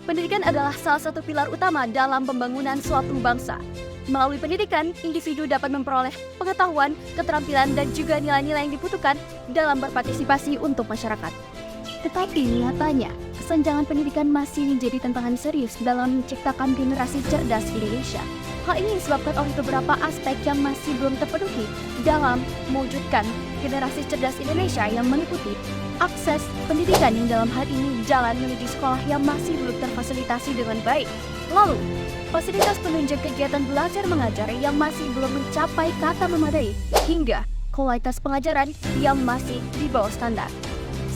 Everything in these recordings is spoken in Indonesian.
Pendidikan adalah salah satu pilar utama dalam pembangunan suatu bangsa. Melalui pendidikan, individu dapat memperoleh pengetahuan, keterampilan, dan juga nilai-nilai yang dibutuhkan dalam berpartisipasi untuk masyarakat. Tetapi nyatanya, kesenjangan pendidikan masih menjadi tantangan serius dalam menciptakan generasi cerdas di Indonesia. Hal ini disebabkan oleh beberapa aspek yang masih belum terpenuhi dalam mewujudkan generasi cerdas Indonesia yang meliputi akses pendidikan yang dalam hal ini jalan menuju sekolah yang masih belum terfasilitasi dengan baik. Lalu, fasilitas penunjang kegiatan belajar mengajar yang masih belum mencapai kata memadai, hingga kualitas pengajaran yang masih di bawah standar.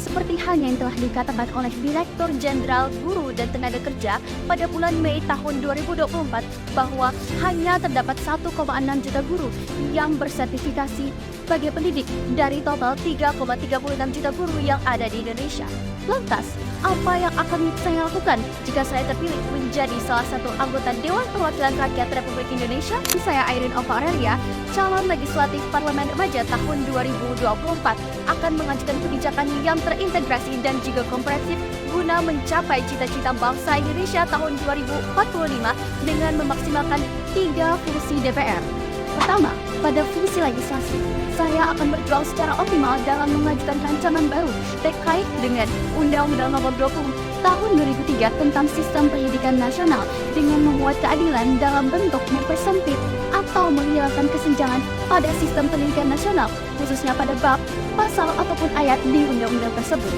Seperti halnya yang telah dikatakan oleh Direktur Jenderal Guru dan Tenaga Kerja pada bulan Mei tahun 2024 bahwa hanya terdapat 1,6 juta guru yang bersertifikasi sebagai pendidik dari total 3,36 juta guru yang ada di Indonesia. Lantas, apa yang akan saya lakukan jika saya terpilih menjadi salah satu anggota Dewan Perwakilan Rakyat Republik Indonesia? Saya Irene Ova Aurelia, calon legislatif Parlemen Remaja tahun 2024, akan mengajukan kebijakan yang terintegrasi dan juga komprehensif guna mencapai cita-cita bangsa Indonesia tahun 2045 dengan memaksimalkan 3 fungsi DPR. Pertama, pada fungsi legislasi, saya akan berjuang secara optimal dalam mengajukan rancangan baru terkait dengan Undang-Undang Nomor 20 Tahun 2003 tentang Sistem Pendidikan Nasional dengan memuat keadilan dalam bentuk mempersempit atau menghilangkan kesenjangan pada sistem pendidikan nasional, khususnya pada bab, pasal ataupun ayat di undang-undang tersebut.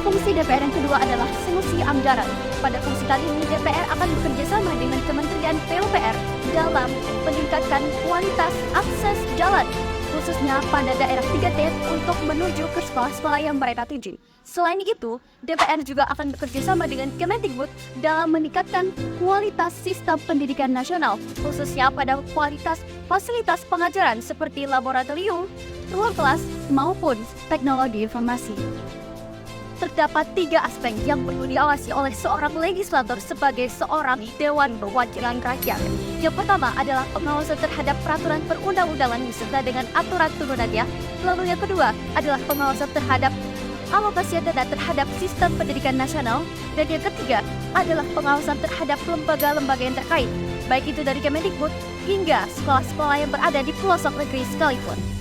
Fungsi DPR yang kedua adalah fungsi anggaran. Pada fungsi kali ini, DPR akan bekerja sama dengan Kementerian PUPR dalam meningkatkan kualitas akses jalan, khususnya pada daerah 3T untuk menuju ke sekolah-sekolah yang mereka tuju. Selain itu, DPR juga akan bekerja sama dengan Kemendikbud dalam meningkatkan kualitas sistem pendidikan nasional, khususnya pada kualitas fasilitas pengajaran seperti laboratorium, ruang kelas, maupun teknologi informasi. Terdapat 3 aspek yang perlu diawasi oleh seorang legislator sebagai seorang Dewan Perwakilan Rakyat. Yang pertama adalah pengawasan terhadap peraturan perundang-undangan beserta dengan aturan turunannya. Lalu yang kedua adalah pengawasan terhadap alokasi dana terhadap sistem pendidikan nasional. Dan yang ketiga adalah pengawasan terhadap lembaga-lembaga yang terkait, baik itu dari Kemendikbud hingga sekolah-sekolah yang berada di pelosok negeri sekalipun.